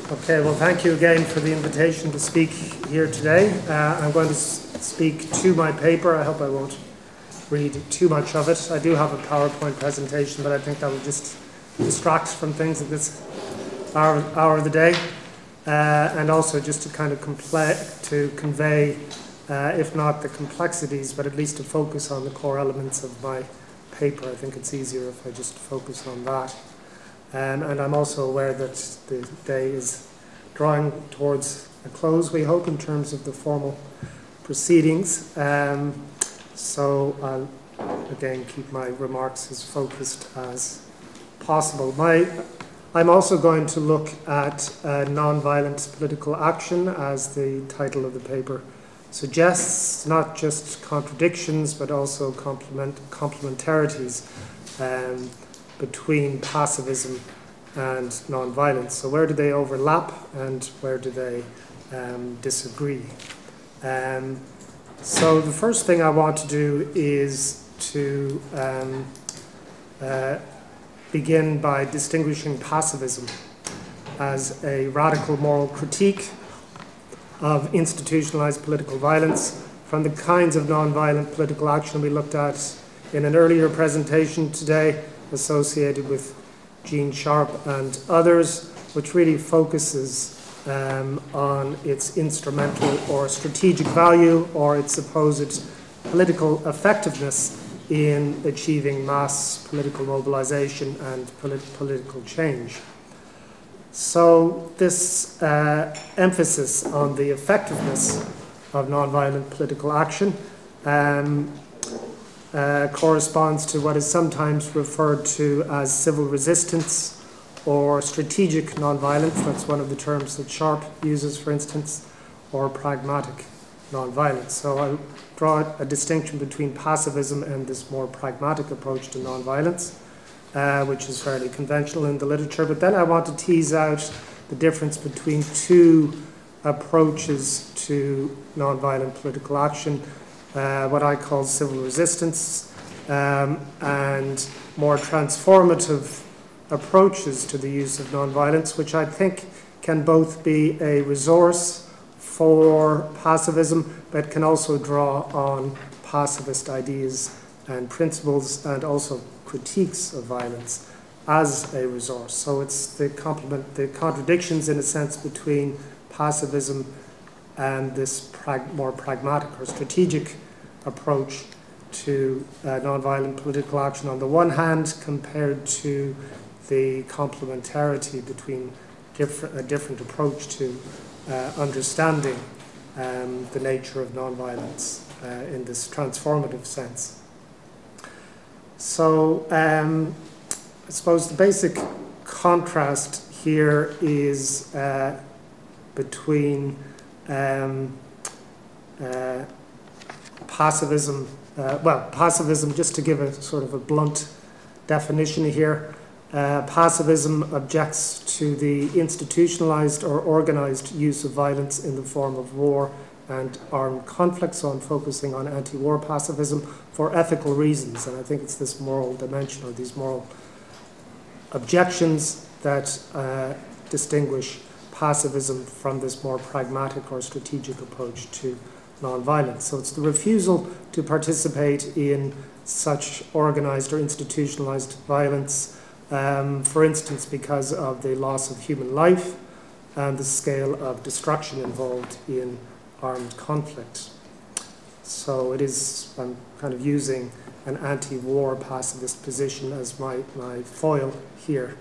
Okay, well, thank you again for the invitation to speak here today. I'm going to speak to my paper. I hope I won't read too much of it. I do have a PowerPoint presentation, but I think that will just distract from things at this hour of the day. And also just to kind of convey, if not the complexities, but at least to focus on the core elements of my paper. I think it's easier if I just focus on that. And I'm also aware that the day is drawing towards a close, we hope, in terms of the formal proceedings. So I'll, again, keep my remarks as focused as possible. I'm also going to look at non-violent political action, as the title of the paper suggests, not just contradictions, but also complementarities between pacifism and non-violence. So where do they overlap and where do they disagree? So the first thing I want to do is to begin by distinguishing pacifism as a radical moral critique of institutionalized political violence from the kinds of non-violent political action we looked at in an earlier presentation today, associated with Gene Sharp and others, which really focuses on its instrumental or strategic value or its supposed political effectiveness in achieving mass political mobilization and political change. So this emphasis on the effectiveness of nonviolent political action corresponds to what is sometimes referred to as civil resistance or strategic nonviolence. That's one of the terms that Sharp uses, for instance, or pragmatic nonviolence. So I'll draw a distinction between pacifism and this more pragmatic approach to nonviolence, which is fairly conventional in the literature. But then I want to tease out the difference between two approaches to nonviolent political action, what I call civil resistance, and more transformative approaches to the use of nonviolence, which I think can both be a resource for pacifism, but can also draw on pacifist ideas and principles and also critiques of violence as a resource. So it's the contradictions, in a sense, between pacifism and this more pragmatic or strategic approach to nonviolent political action on the one hand, compared to the complementarity between a different approach to understanding the nature of nonviolence in this transformative sense. So I suppose the basic contrast here is between pacifism, pacifism, just to give a sort of a blunt definition here, pacifism objects to the institutionalized or organized use of violence in the form of war and armed conflict. So I'm focusing on anti-war pacifism for ethical reasons, and I think it's this moral dimension or these moral objections that distinguish pacifism from this more pragmatic or strategic approach to nonviolence. So it's the refusal to participate in such organized or institutionalized violence, for instance, because of the loss of human life and the scale of destruction involved in armed conflict. So it is, I'm kind of using an anti-war pacifist position as my foil here.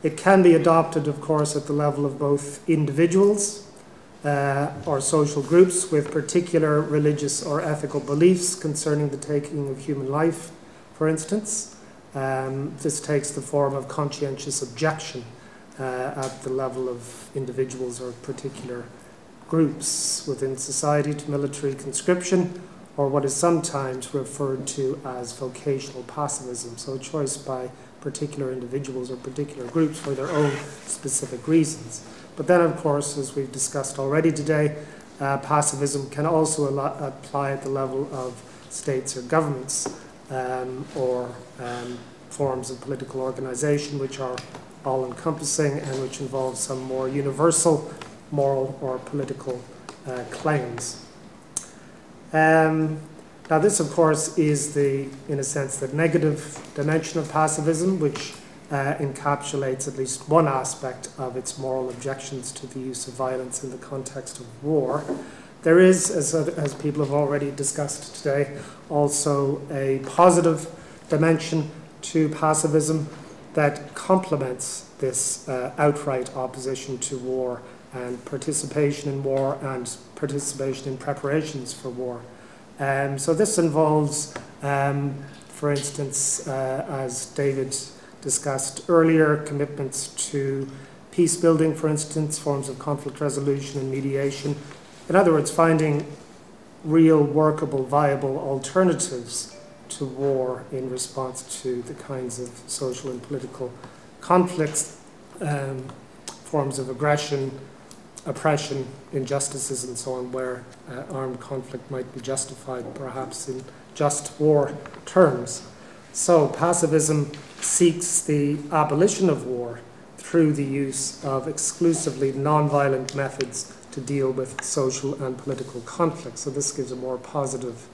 It can be adopted, of course, at the level of both individuals or social groups with particular religious or ethical beliefs concerning the taking of human life, for instance. This takes the form of conscientious objection at the level of individuals or particular groups within society to military conscription, or what is sometimes referred to as vocational pacifism, so a choice by particular individuals or particular groups for their own specific reasons. But then, of course, as we've discussed already today, pacifism can also apply at the level of states or governments or forms of political organization which are all-encompassing and which involves some more universal moral or political claims. Now this, of course, is in a sense, the negative dimension of pacifism, which encapsulates at least one aspect of its moral objections to the use of violence in the context of war. There is, as people have already discussed today, also a positive dimension to pacifism that complements this outright opposition to war and participation in war and participation in preparations for war. So this involves, for instance, as David discussed earlier, commitments to peace building, for instance, forms of conflict resolution and mediation. In other words, finding real, workable, viable alternatives to war in response to the kinds of social and political conflicts, forms of aggression, oppression, injustices, and so on, where armed conflict might be justified, perhaps in just war terms. So pacifism seeks the abolition of war through the use of exclusively non-violent methods to deal with social and political conflict. So this gives a more positive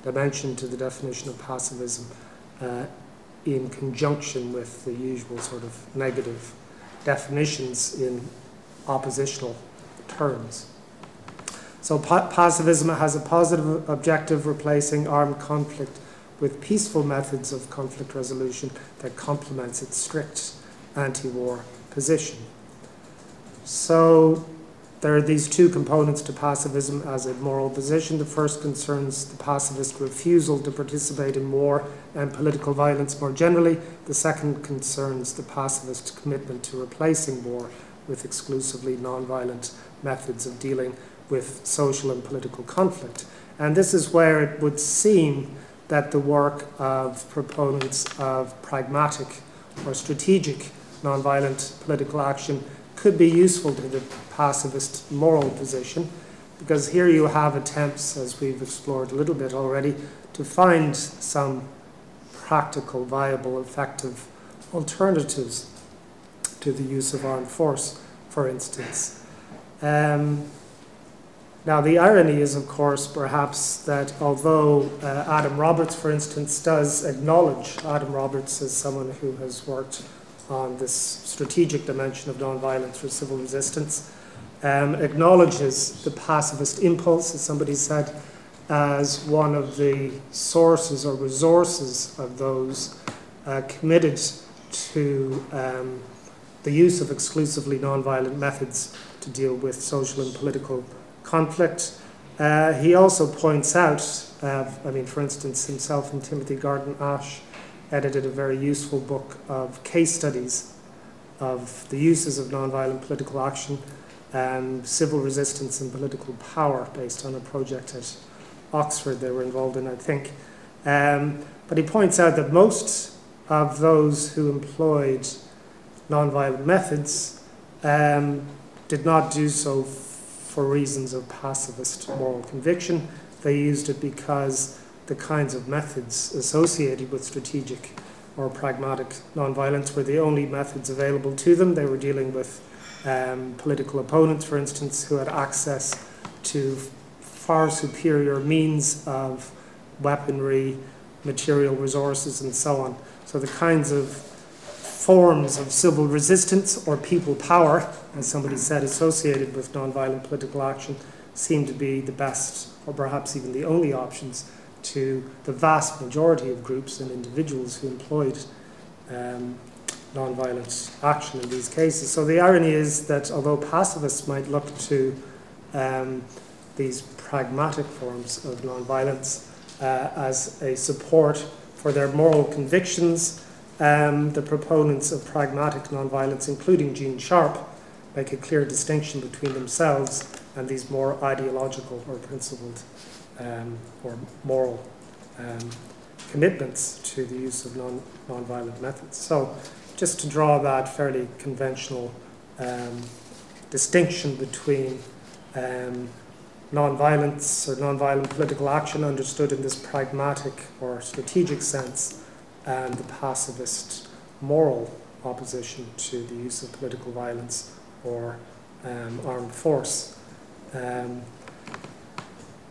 dimension to the definition of pacifism in conjunction with the usual sort of negative definitions in oppositional terms. So pacifism has a positive objective, replacing armed conflict with peaceful methods of conflict resolution that complements its strict anti-war position. So there are these two components to pacifism as a moral position. The first concerns the pacifist refusal to participate in war and political violence more generally. The second concerns the pacifist commitment to replacing war with exclusively non-violent methods of dealing with social and political conflict. And this is where it would seem that the work of proponents of pragmatic or strategic non-violent political action could be useful to the pacifist moral position, because here you have attempts, as we've explored a little bit already, to find some practical, viable, effective alternatives to the use of armed force, for instance. Now, the irony is, of course, perhaps that although Adam Roberts, for instance, does acknowledge, Adam Roberts is someone who has worked on this strategic dimension of nonviolence for civil resistance, acknowledges the pacifist impulse, as somebody said, as one of the sources or resources of those committed to the use of exclusively nonviolent methods to deal with social and political conflict. He also points out, for instance, himself and Timothy Garden Ash edited a very useful book of case studies of the uses of nonviolent political action and civil resistance and political power, based on a project at Oxford they were involved in, I think. But he points out that most of those who employed nonviolent methods did not do so for reasons of pacifist moral conviction. They used it because the kinds of methods associated with strategic or pragmatic nonviolence were the only methods available to them. They were dealing with political opponents, for instance, who had access to far superior means of weaponry, material resources, and so on. So the kinds of forms of civil resistance or people power, as somebody said, associated with nonviolent political action seem to be the best, or perhaps even the only options to the vast majority of groups and individuals who employed nonviolent action in these cases. So the irony is that although pacifists might look to these pragmatic forms of nonviolence as a support for their moral convictions, the proponents of pragmatic nonviolence, including Gene Sharp, make a clear distinction between themselves and these more ideological or principled or moral commitments to the use of nonviolent methods. So just to draw that fairly conventional distinction between nonviolence or nonviolent political action understood in this pragmatic or strategic sense and the pacifist moral opposition to the use of political violence or armed force.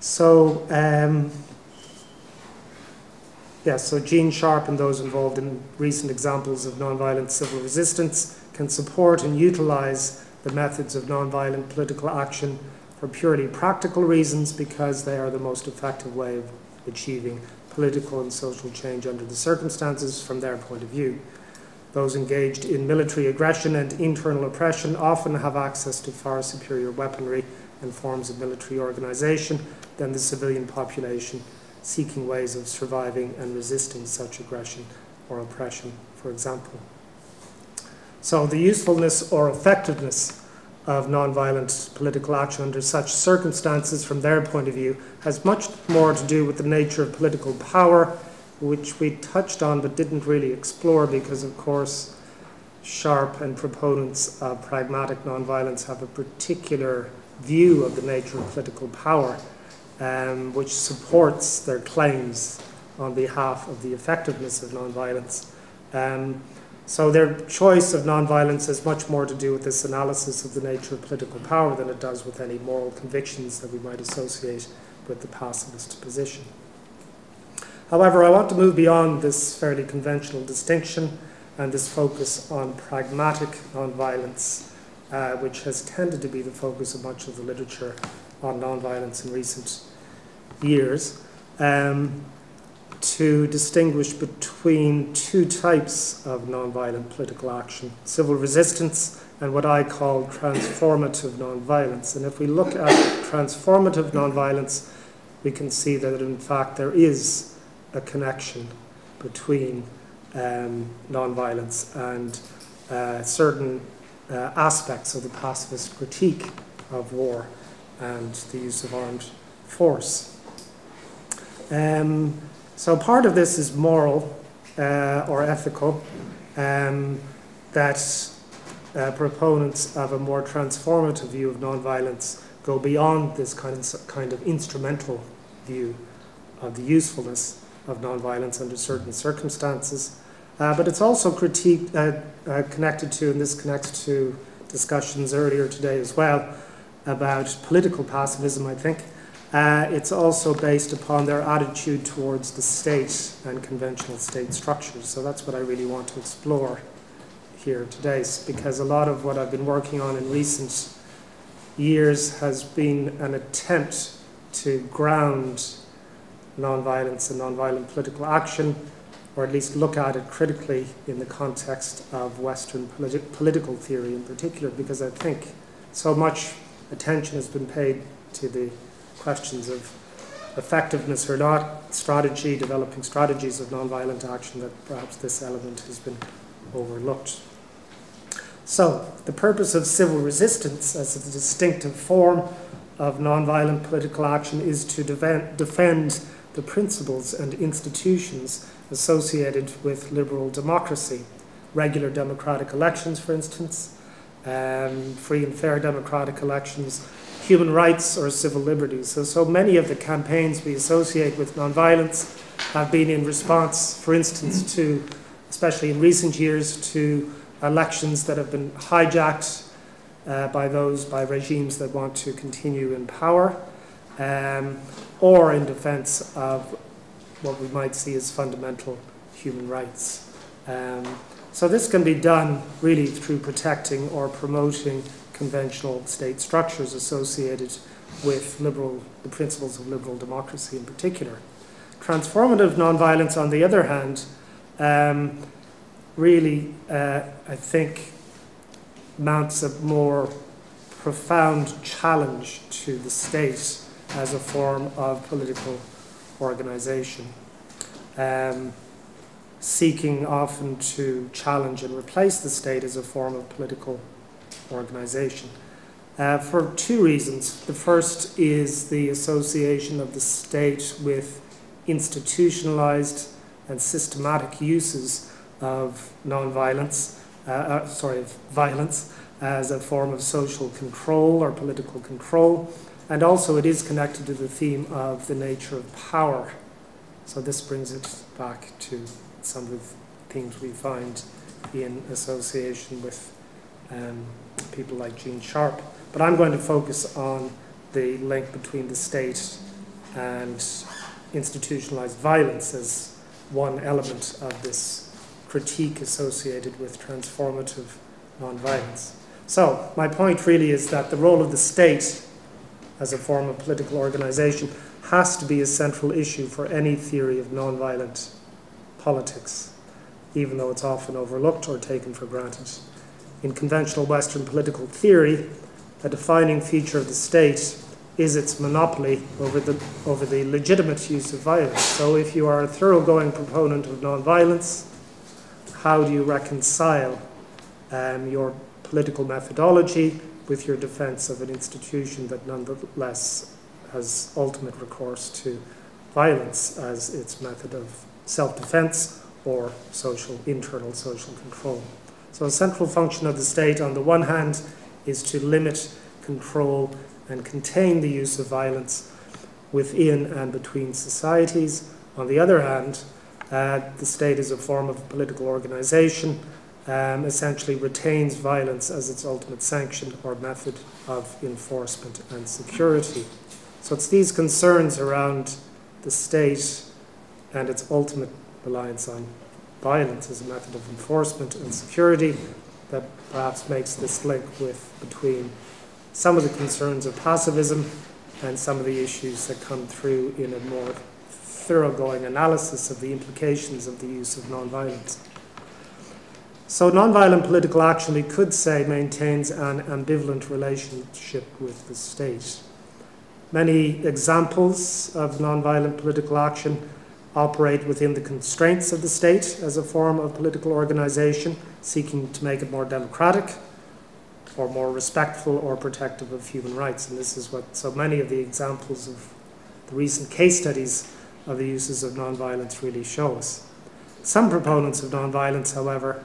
So Gene Sharp and those involved in recent examples of nonviolent civil resistance can support and utilize the methods of nonviolent political action for purely practical reasons, because they are the most effective way of achieving political and social change under the circumstances from their point of view. Those engaged in military aggression and internal oppression often have access to far superior weaponry and forms of military organization than the civilian population, seeking ways of surviving and resisting such aggression or oppression, for example. So the usefulness or effectiveness of nonviolent political action under such circumstances from their point of view has much more to do with the nature of political power, which we touched on but didn't really explore, because of course Sharp and proponents of pragmatic nonviolence have a particular view of the nature of political power, which supports their claims on behalf of the effectiveness of nonviolence. So their choice of nonviolence has much more to do with this analysis of the nature of political power than it does with any moral convictions that we might associate with the pacifist position. However, I want to move beyond this fairly conventional distinction and this focus on pragmatic nonviolence, which has tended to be the focus of much of the literature on nonviolence in recent years, to distinguish between two types of nonviolent political action: civil resistance and what I call transformative nonviolence. And if we look at transformative nonviolence, we can see that in fact there is a connection between nonviolence and certain aspects of the pacifist critique of war and the use of armed force. So part of this is moral or ethical, that proponents of a more transformative view of nonviolence go beyond this kind of instrumental view of the usefulness of nonviolence under certain circumstances. But it's also connected to, and this connects to discussions earlier today as well, about political pacifism, I think. It's also based upon their attitude towards the state and conventional state structures. So that's what I really want to explore here today, because a lot of what I've been working on in recent years has been an attempt to ground nonviolence and nonviolent political action, or at least look at it critically in the context of Western political theory in particular, because I think so much attention has been paid to the questions of effectiveness or not, strategy, developing strategies of nonviolent action, that perhaps this element has been overlooked. So, the purpose of civil resistance as a distinctive form of nonviolent political action is to defend the principles and institutions associated with liberal democracy, regular democratic elections, for instance, free and fair democratic elections, human rights or civil liberties. So many of the campaigns we associate with nonviolence have been in response, for instance, to, especially in recent years, to elections that have been hijacked by regimes that want to continue in power, or in defense of what we might see as fundamental human rights. So this can be done really through protecting or promoting conventional state structures associated with the principles of liberal democracy in particular. Transformative nonviolence, on the other hand, really, I think, mounts a more profound challenge to the state as a form of political organization, seeking often to challenge and replace the state as a form of political organization, for two reasons. The first is the association of the state with institutionalized and systematic uses of violence as a form of social control or political control, and also it is connected to the theme of the nature of power. So this brings it back to some of the themes we find in association with people like Gene Sharp. But I'm going to focus on the link between the state and institutionalized violence as one element of this critique associated with transformative nonviolence. So my point really is that the role of the state as a form of political organization has to be a central issue for any theory of nonviolent politics, even though it's often overlooked or taken for granted. In conventional Western political theory, a defining feature of the state is its monopoly over the legitimate use of violence. So if you are a thoroughgoing proponent of nonviolence, how do you reconcile your political methodology with your defense of an institution that nonetheless has ultimate recourse to violence as its method of self-defense or internal social control? So a central function of the state, on the one hand, is to limit, control, and contain the use of violence within and between societies. On the other hand, the state as a form of political organization essentially retains violence as its ultimate sanction or method of enforcement and security. So it's these concerns around the state and its ultimate reliance on violence as a method of enforcement and security that perhaps makes this link between some of the concerns of pacifism and some of the issues that come through in a more thoroughgoing analysis of the implications of the use of nonviolence. So nonviolent political action, we could say, maintains an ambivalent relationship with the state. Many examples of nonviolent political action operate within the constraints of the state as a form of political organization, seeking to make it more democratic or more respectful or protective of human rights. And this is what so many of the examples of the recent case studies of the uses of nonviolence really show us. Some proponents of nonviolence, however,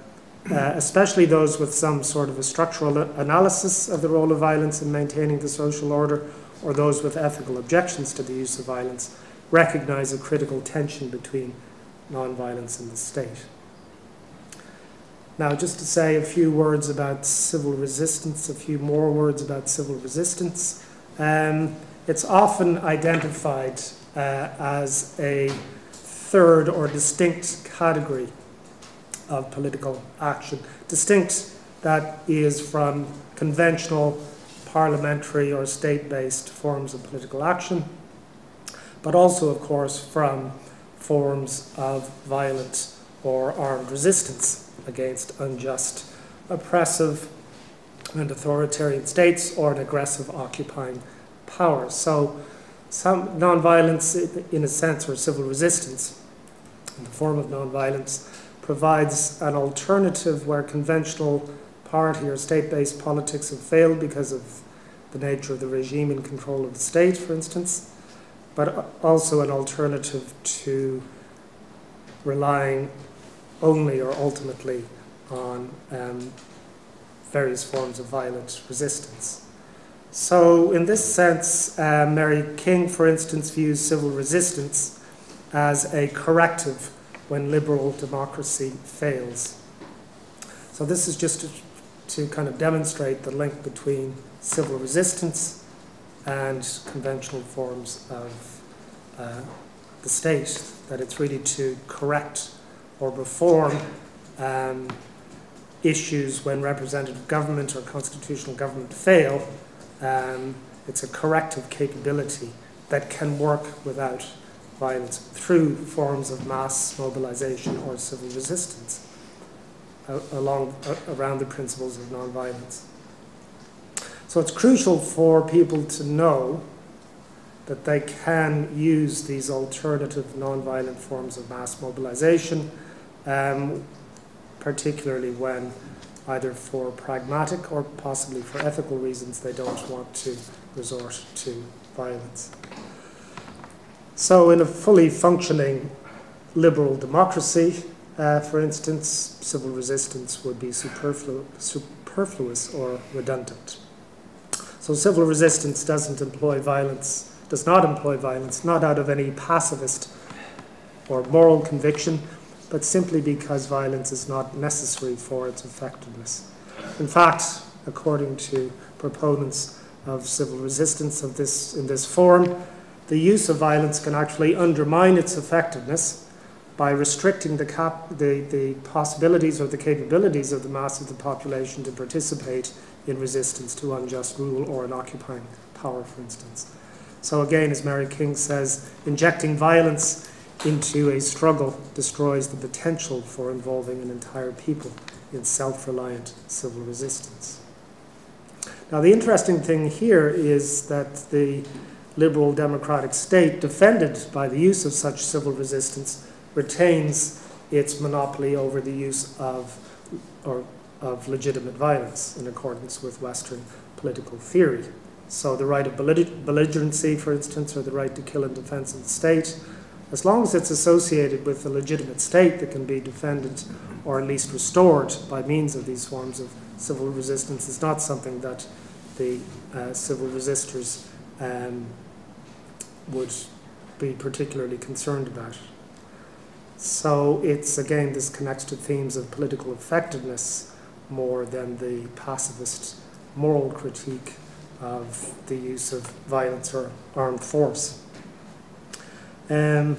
especially those with some sort of a structural analysis of the role of violence in maintaining the social order, or those with ethical objections to the use of violence, recognize a critical tension between nonviolence and the state. Now, just to say a few words about civil resistance, a few more words about civil resistance. It's often identified as a third or distinct category of political action. Distinct, that is, from conventional parliamentary or state-based forms of political action, but also, of course, from forms of violent or armed resistance against unjust, oppressive, and authoritarian states or an aggressive occupying power. So some nonviolence, in a sense, or civil resistance, in the form of nonviolence, provides an alternative where conventional party or state-based politics have failed because of the nature of the regime in control of the state, for instance, but also an alternative to relying only or ultimately on various forms of violent resistance. So in this sense, Mary King, for instance, views civil resistance as a corrective when liberal democracy fails. So this is just to kind of demonstrate the link between civil resistance and conventional forms of the state, that it's really to correct or reform issues when representative government or constitutional government fail. It's a corrective capability that can work without violence through forms of mass mobilization or civil resistance around the principles of nonviolence. So it's crucial for people to know that they can use these alternative nonviolent forms of mass mobilization, particularly when either for pragmatic or possibly for ethical reasons they don't want to resort to violence. So in a fully functioning liberal democracy, for instance, civil resistance would be superfluous or redundant. So civil resistance does not employ violence, not out of any pacifist or moral conviction, but simply because violence is not necessary for its effectiveness. In fact, according to proponents of civil resistance in this form, the use of violence can actually undermine its effectiveness by restricting the possibilities or the capabilities of the mass of the population to participate in resistance to unjust rule or an occupying power, for instance. So again, as Mary King says, injecting violence into a struggle destroys the potential for involving an entire people in self-reliant civil resistance. Now, the interesting thing here is that the liberal democratic state, defended by the use of such civil resistance, retains its monopoly over the use of legitimate violence in accordance with Western political theory. So the right of belligerency, for instance, or the right to kill in defense of the state, as long as it's associated with a legitimate state that can be defended or at least restored by means of these forms of civil resistance, is not something that the civil resistors would be particularly concerned about. So it's, again, this connects to themes of political effectiveness more than the pacifist moral critique of the use of violence or armed force. And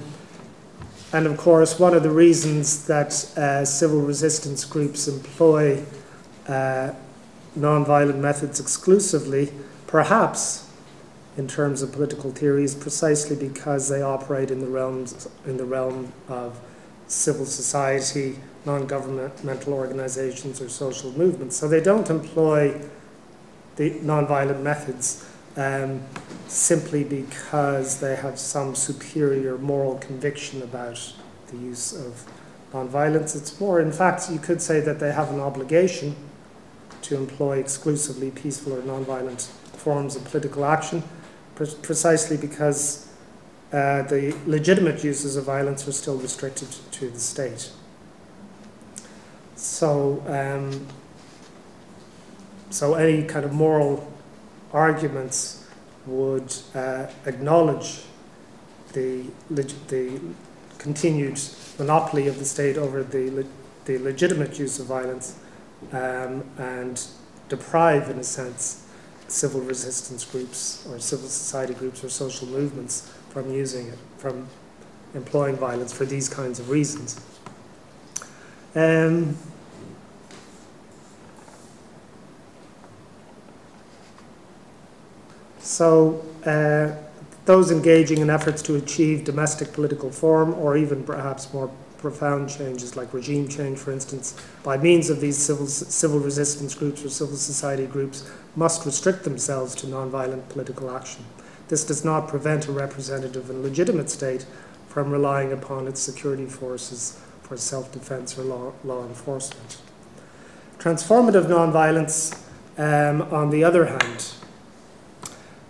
of course, one of the reasons that civil resistance groups employ non-violent methods exclusively, perhaps in terms of political theory, is precisely because they operate in the realm of civil society, non-governmental organizations, or social movements. So they don't employ the non-violent methods simply because they have some superior moral conviction about the use of non-violence. It's more, in fact, you could say that they have an obligation to employ exclusively peaceful or non-violent forms of political action, precisely because the legitimate uses of violence are still restricted to the state. So any kind of moral arguments would acknowledge the continued monopoly of the state over the legitimate use of violence and deprive, in a sense, civil resistance groups or civil society groups or social movements from using it, from employing violence for these kinds of reasons. So those engaging in efforts to achieve domestic political reform, or even perhaps more profound changes like regime change, for instance, by means of these civil resistance groups or civil society groups, must restrict themselves to non-violent political action. This does not prevent a representative and legitimate state from relying upon its security forces for self-defense or law enforcement. Transformative non-violence, on the other hand,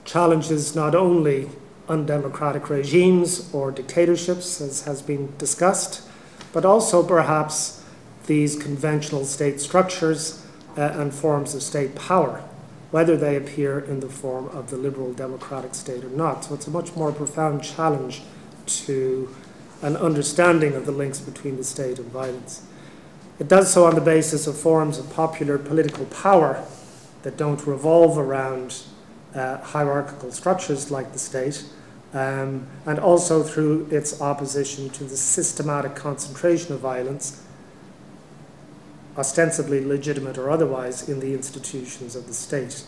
challenges not only undemocratic regimes or dictatorships, as has been discussed, but also perhaps these conventional state structures and forms of state power, whether they appear in the form of the liberal democratic state or not. So it's a much more profound challenge to an understanding of the links between the state and violence. It does so on the basis of forms of popular political power that don't revolve around hierarchical structures like the state, and also through its opposition to the systematic concentration of violence, ostensibly legitimate or otherwise, in the institutions of the state.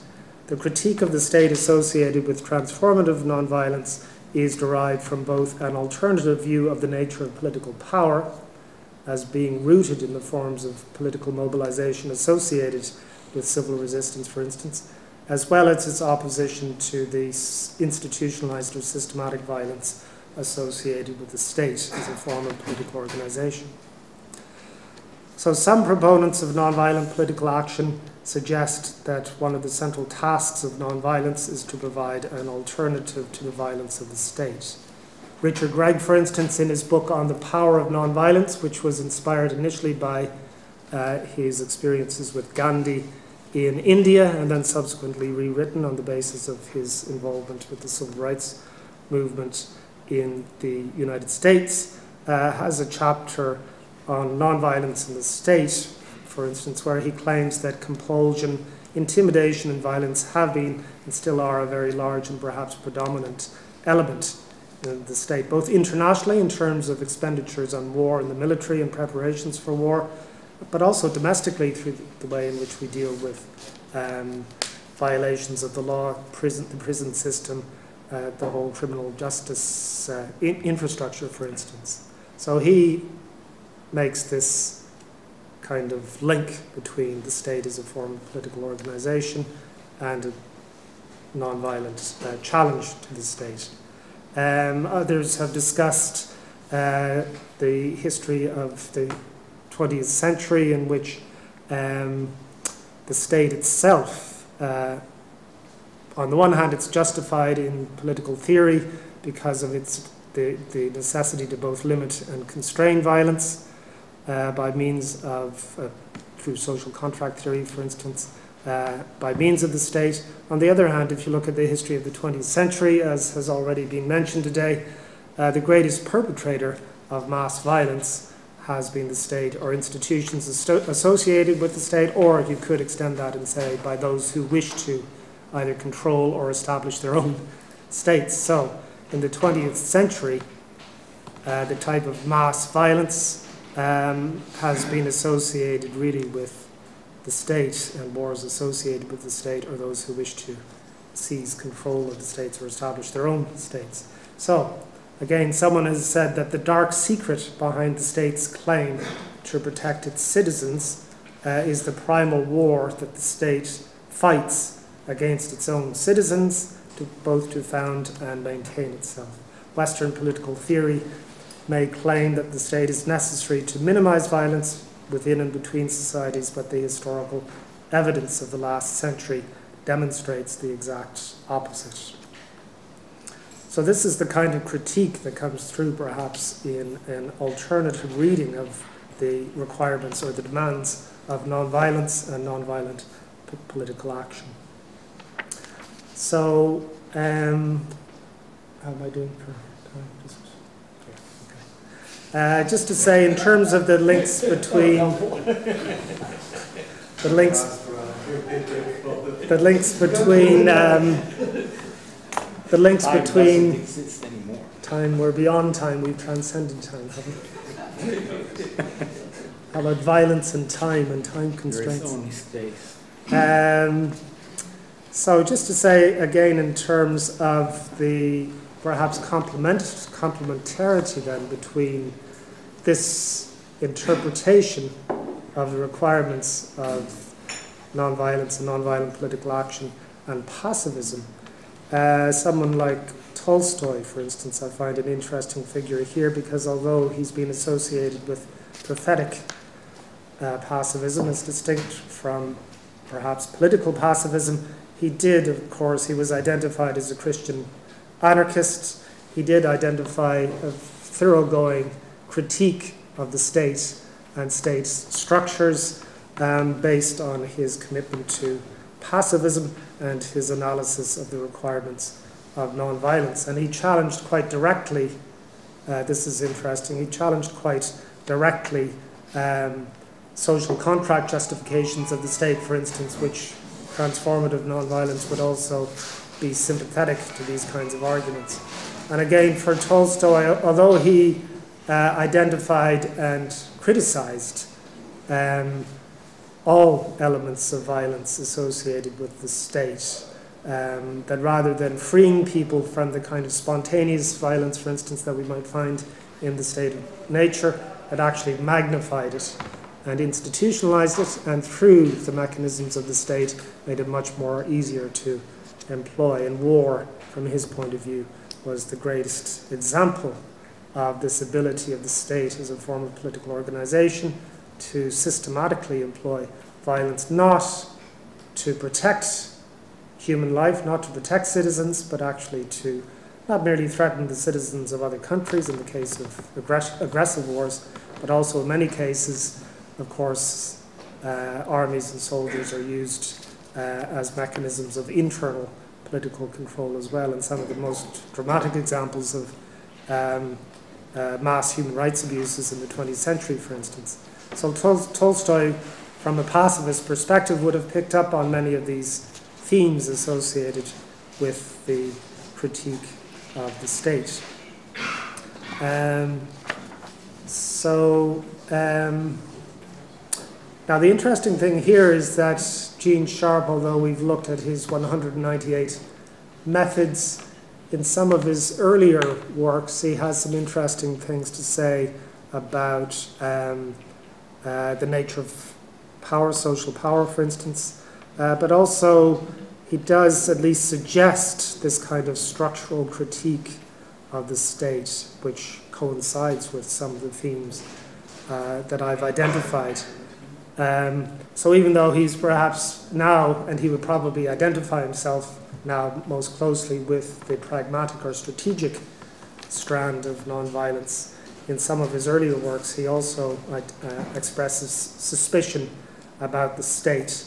The critique of the state associated with transformative nonviolence is derived from both an alternative view of the nature of political power as being rooted in the forms of political mobilization associated with civil resistance, for instance, as well as its opposition to the institutionalized or systematic violence associated with the state as a form of political organization. So some proponents of nonviolent political action suggest that one of the central tasks of nonviolence is to provide an alternative to the violence of the state. Richard Gregg, for instance, in his book on the power of nonviolence, which was inspired initially by his experiences with Gandhi in India and then subsequently rewritten on the basis of his involvement with the civil rights movement in the United States, has a chapter on non-violence in the state, for instance, where he claims that compulsion, intimidation and violence have been and still are a very large and perhaps predominant element in the state, both internationally in terms of expenditures on war and the military and preparations for war, but also domestically through the way in which we deal with violations of the law, the prison system, the whole criminal justice infrastructure, for instance. So he makes this kind of link between the state as a form of political organization and a non-violent challenge to the state. Others have discussed the history of the 20th century in which the state itself, on the one hand, it's justified in political theory because of the necessity to both limit and constrain violence by means of, through social contract theory, for instance, by means of the state. On the other hand, if you look at the history of the 20th century, as has already been mentioned today, the greatest perpetrator of mass violence has been the state or institutions associated with the state, or you could extend that and say by those who wish to either control or establish their own states. So in the 20th century, the type of mass violence has been associated really with the state, and wars associated with the state, or those who wish to seize control of the states or establish their own states. So, again, someone has said that the dark secret behind the state's claim to protect its citizens is the primal war that the state fights against its own citizens, both to found and maintain itself. Western political theory may claim that the state is necessary to minimize violence within and between societies, but the historical evidence of the last century demonstrates the exact opposite. So this is the kind of critique that comes through perhaps in an alternative reading of the requirements or the demands of non-violence and non-violent political action. So, how am I doing for time? Just to say, in terms of the links between time, we're beyond time, we've transcended time, haven't we? How about violence and time constraints? There is only space. So just to say again, in terms of the perhaps complementarity then between this interpretation of the requirements of non-violence and non-violent political action and pacifism. Someone like Tolstoy, for instance, I find an interesting figure here, because although he's been associated with prophetic pacifism as distinct from perhaps political pacifism, he did, of course, he was identified as a Christian anarchist. He did identify a thoroughgoing critique of the state and state structures based on his commitment to pacifism and his analysis of the requirements of non-violence. And he challenged quite directly, this is interesting, he challenged quite directly social contract justifications of the state, for instance, which transformative non-violence would also be sympathetic to these kinds of arguments. And again, for Tolstoy, although he identified and criticized all elements of violence associated with the state, that rather than freeing people from the kind of spontaneous violence, for instance, that we might find in the state of nature, it actually magnified it and institutionalized it, and through the mechanisms of the state made it much more easier to employ. And war, from his point of view, was the greatest example of this ability of the state as a form of political organization to systematically employ violence, not to protect human life, not to protect citizens, but actually to not merely threaten the citizens of other countries in the case of aggressive wars, but also in many cases, of course, armies and soldiers are used as mechanisms of internal political control as well. And some of the most dramatic examples of mass human rights abuses in the 20th century, for instance. So Tolstoy, from a pacifist perspective, would have picked up on many of these themes associated with the critique of the state. Now the interesting thing here is that Gene Sharp, although we've looked at his 198 methods, in some of his earlier works he has some interesting things to say about the nature of power, social power, for instance, but also he does at least suggest this kind of structural critique of the state, which coincides with some of the themes that I've identified. So even though he's perhaps now, and he would probably identify himself now most closely with the pragmatic or strategic strand of nonviolence, in some of his earlier works he also expresses suspicion about the state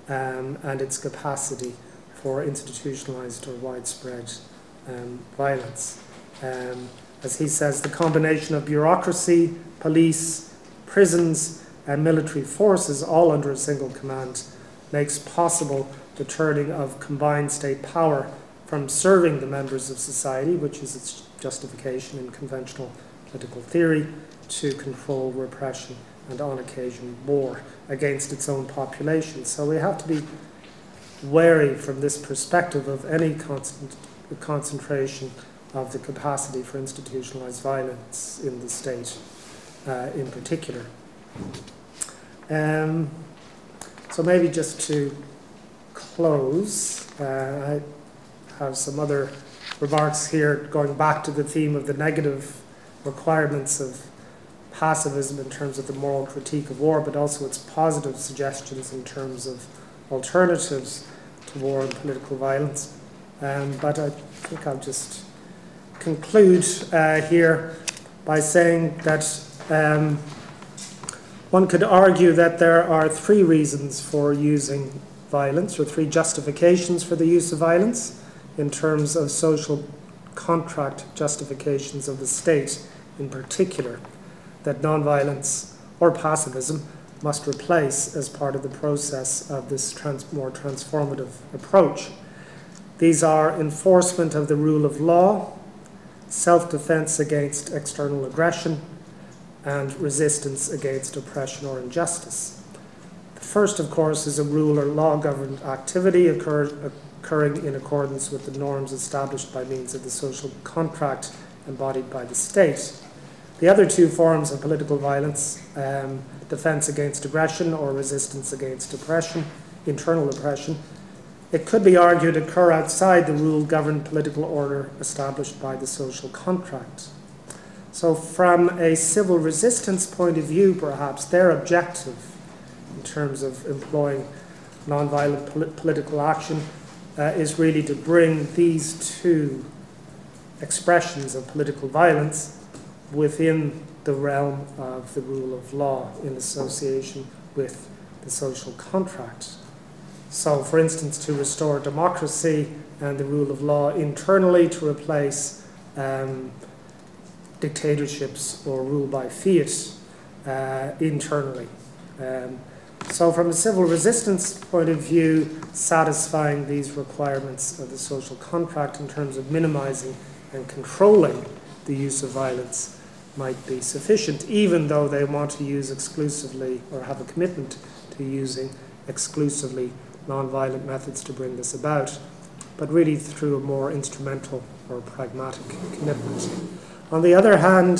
and its capacity for institutionalized or widespread violence. As he says, the combination of bureaucracy, police, prisons, and military forces, all under a single command, makes possible the turning of combined state power from serving the members of society, which is its justification in conventional political theory, to control, repression, and on occasion war against its own population. So we have to be wary from this perspective of any concentration of the capacity for institutionalized violence in the state in particular. So maybe just to close, I have some other remarks here going back to the theme of the negative requirements of pacifism in terms of the moral critique of war, but also its positive suggestions in terms of alternatives to war and political violence. But I think I'll just conclude here by saying that one could argue that there are three reasons for using violence, or three justifications for the use of violence in terms of social contract justifications of the state in particular, that nonviolence or pacifism must replace as part of the process of this more transformative approach. These are enforcement of the rule of law, self-defense against external aggression, and resistance against oppression or injustice. The first, of course, is a rule or law-governed activity occurring in accordance with the norms established by means of the social contract embodied by the state. The other two forms of political violence, defense against aggression or resistance against oppression, internal oppression, it could be argued occur outside the rule-governed political order established by the social contract. So from a civil resistance point of view, perhaps, their objective in terms of employing nonviolent political action is really to bring these two expressions of political violence within the realm of the rule of law in association with the social contract. So, for instance, to restore democracy and the rule of law internally, to replace dictatorships or rule by fiat internally. So from a civil resistance point of view, satisfying these requirements of the social contract in terms of minimizing and controlling the use of violence might be sufficient, even though they want to use exclusively or have a commitment to using exclusively non-violent methods to bring this about, but really through a more instrumental or pragmatic commitment. On the other hand,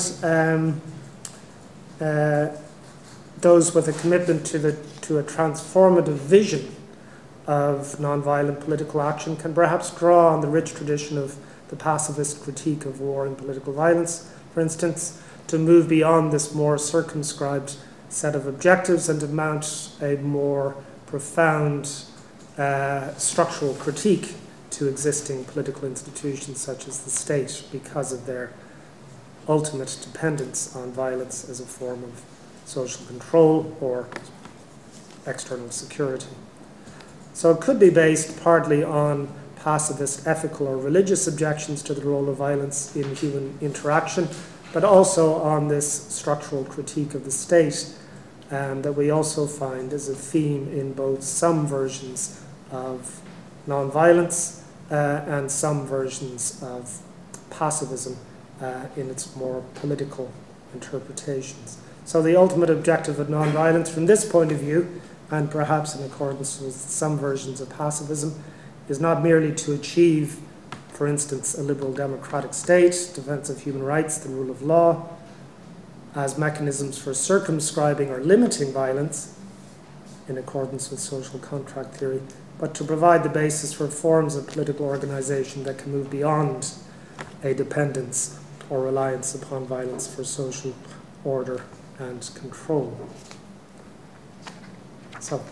those with a commitment to a transformative vision of non-violent political action can perhaps draw on the rich tradition of the pacifist critique of war and political violence, for instance, to move beyond this more circumscribed set of objectives and to mount a more profound structural critique to existing political institutions such as the state because of their ultimate dependence on violence as a form of social control or external security. So it could be based partly on pacifist ethical or religious objections to the role of violence in human interaction, but also on this structural critique of the state that we also find as a theme in both some versions of nonviolence and some versions of pacifism in its more political interpretations. So the ultimate objective of nonviolence from this point of view, and perhaps in accordance with some versions of pacifism, is not merely to achieve, for instance, a liberal democratic state, defense of human rights, the rule of law, as mechanisms for circumscribing or limiting violence in accordance with social contract theory, but to provide the basis for forms of political organization that can move beyond a dependence or reliance upon violence for social order and control. So,